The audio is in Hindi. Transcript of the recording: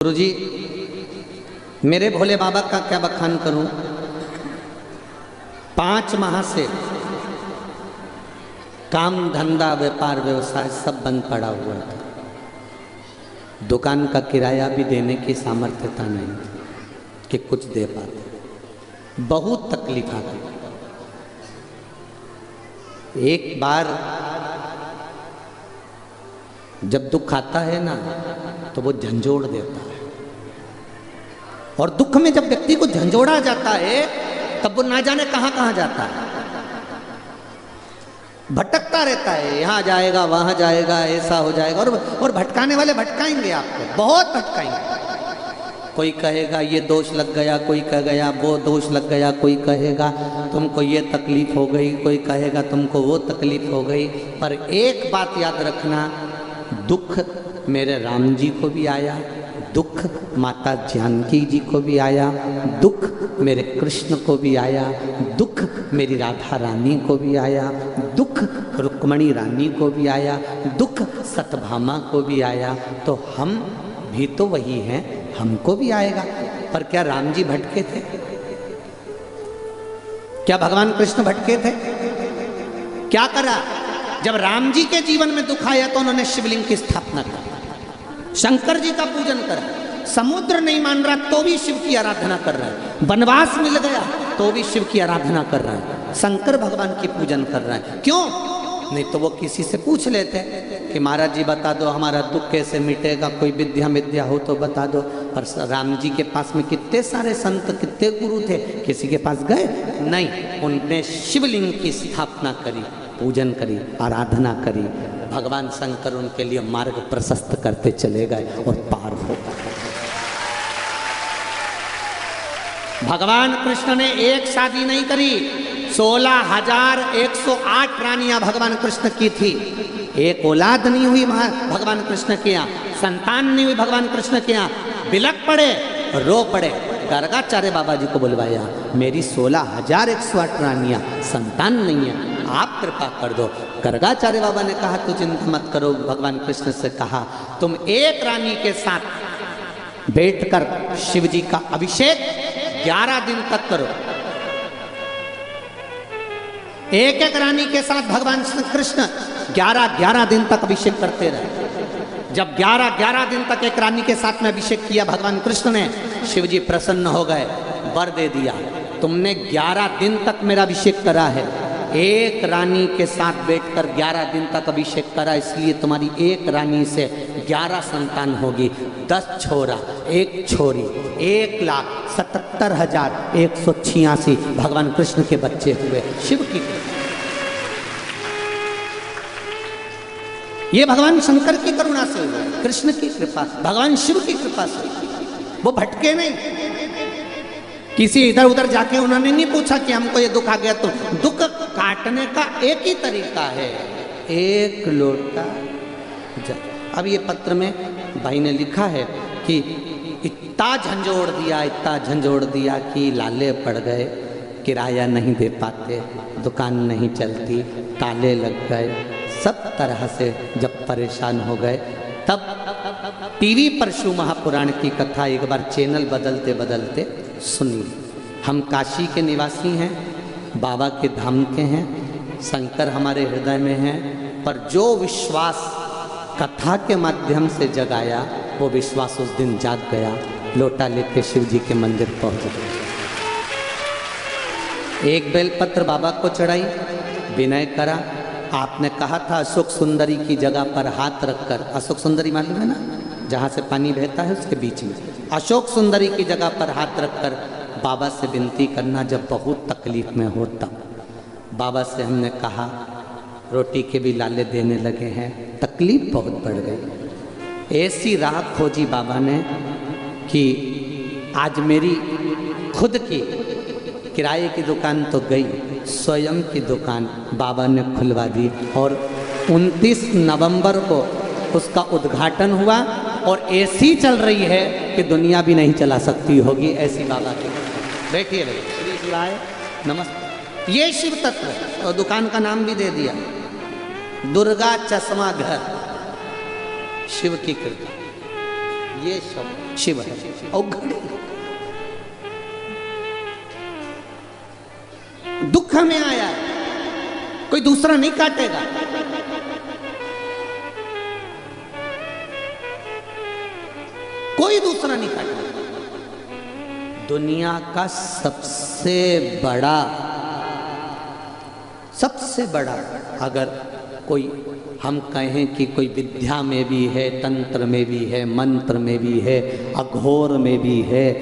गुरुजी, मेरे भोले बाबा का क्या बखान करूं। 5 माह से काम धंधा व्यापार व्यवसाय सब बंद पड़ा हुआ था। दुकान का किराया भी देने की सामर्थ्यता नहीं कि कुछ दे पाते। बहुत तकलीफ आ गई। एक बार जब दुख आता है ना तो वो झंझोड़ देता है, और दुख में जब व्यक्ति को झंझोड़ा जाता है तब वो ना जाने कहां कहां जाता है, भटकता रहता है। यहां जाएगा वहां जाएगा, ऐसा हो जाएगा। और भटकाने वाले भटकाएंगे आपको, बहुत भटकाएंगे। कोई कहेगा ये दोष लग गया, कोई कह गया वो दोष लग गया, कोई कहेगा तुमको ये तकलीफ हो गई, कोई कहेगा तुमको वो तकलीफ हो गई। पर एक बात याद रखना, दुख मेरे राम जी को भी आया, दुख माता जानकी जी को भी आया, दुख मेरे कृष्ण को भी आया, दुख मेरी राधा रानी को भी आया, दुख रुक्मणी रानी को भी आया, दुख सत्यभामा को भी आया। तो हम भी तो वही हैं, हमको भी आएगा। पर क्या राम जी भटके थे? क्या भगवान कृष्ण भटके थे? क्या करा? जब राम जी के जीवन में दुख आया तो उन्होंने शिवलिंग की स्थापना की, शंकर जी का पूजन करा। समुद्र नहीं मान रहा तो भी शिव की आराधना कर रहा है, वनवास मिल गया तो भी शिव की आराधना कर रहा है, शंकर भगवान की पूजन कर रहा है। क्यों? नहीं तो वो किसी से पूछ लेते कि महाराज जी बता दो हमारा दुख कैसे मिटेगा, कोई विद्या हो तो बता दो। पर राम जी के पास में कितने सारे संत, कितने गुरु थे, किसी के पास गए नहीं। उनने शिवलिंग की स्थापना करी, पूजन करी, आराधना करी। भगवान शंकर उनके लिए मार्ग प्रशस्त करते चले गए और पार हो गए। भगवान कृष्ण ने एक शादी नहीं करी, 16,108 रानियां भगवान कृष्ण की थी। एक औलाद नहीं हुई भगवान कृष्ण के यहाँ, संतान नहीं हुई भगवान कृष्ण के यहाँ। बिलक पड़े, रो पड़े, गर्गाचार्य बाबा जी को बुलवाया, मेरी 16,108 रानियां, संतान नहीं है, आप कृपा कर दो। गर्गाचार्य बाबा ने कहा तू चिंता मत करो। भगवान कृष्ण से कहा तुम एक रानी के साथ बैठकर शिव जी का अभिषेक 11 दिन तक करो। एक रानी के साथ भगवान कृष्ण 11 दिन तक अभिषेक करते रहे। जब 11 दिन तक एक रानी के साथ में अभिषेक किया भगवान कृष्ण ने, शिव जी प्रसन्न हो गए, वर दे दिया, तुमने 11 दिन तक मेरा अभिषेक करा है, एक रानी के साथ बैठकर 11 दिन तक अभिषेक करा, इसलिए तुम्हारी एक रानी से 11 संतान होगी। 10 छोरा, 1 छोरी, 1,77,186 भगवान कृष्ण के बच्चे हुए। शिव की ये भगवान शंकर की करुणा से हुआ, कृष्ण की कृपा से, भगवान शिव की कृपा से। वो भटके नहीं, किसी इधर उधर जाके उन्होंने नहीं पूछा कि हमको ये दुख आ गया। तो दुख काटने का एक ही तरीका है, एक लोटा जल। अब ये पत्र में भाई ने लिखा है कि इतना झंझोड़ दिया कि लाले पड़ गए, किराया नहीं दे पाते, दुकान नहीं चलती, ताले लग गए, सब तरह से जब परेशान हो गए, तब टीवी पर शिव महापुराण की कथा एक बार चैनल बदलते बदलते सुनी। हम काशी के निवासी हैं, बाबा के धाम के हैं, शंकर हमारे हृदय में हैं, पर जो विश्वास कथा के माध्यम से जगाया वो विश्वास उस दिन जाग गया। लोटा लेके शिव जी के मंदिर पहुंच गए, एक बेलपत्र बाबा को चढ़ाई, विनय करा। आपने कहा था अशोक सुंदरी की जगह पर हाथ रखकर, अशोक सुंदरी मालूम है ना, जहाँ से पानी बहता है उसके बीच में, अशोक सुंदरी की जगह पर हाथ रखकर बाबा से विनती करना जब बहुत तकलीफ में हो तब। बाबा से हमने कहा रोटी के भी लाले देने लगे हैं, तकलीफ बहुत बढ़ गई। ऐसी राह खोजी बाबा ने कि आज मेरी खुद की किराए की दुकान तो गई, स्वयं की दुकान बाबा ने खुलवा दी, और 29 नवंबर को उसका उद्घाटन हुआ। और ऐसी चल रही है कि दुनिया भी नहीं चला सकती होगी, ऐसी बाबा की। बैठिए श्री शिवाय नमस्ते। ये शिव तत्व है, और दुकान का नाम भी दे दिया दुर्गा चश्मा घर। शिव की कृपा, ये सब शिव है। और घड़ी दुख में आया है, कोई दूसरा नहीं काटेगा। कोई दूसरा नहीं काटेगा। दुनिया का सबसे बड़ा अगर कोई हम कहें कि कोई विद्या में भी है, तंत्र में भी है, मंत्र में भी है, अघोर में भी है,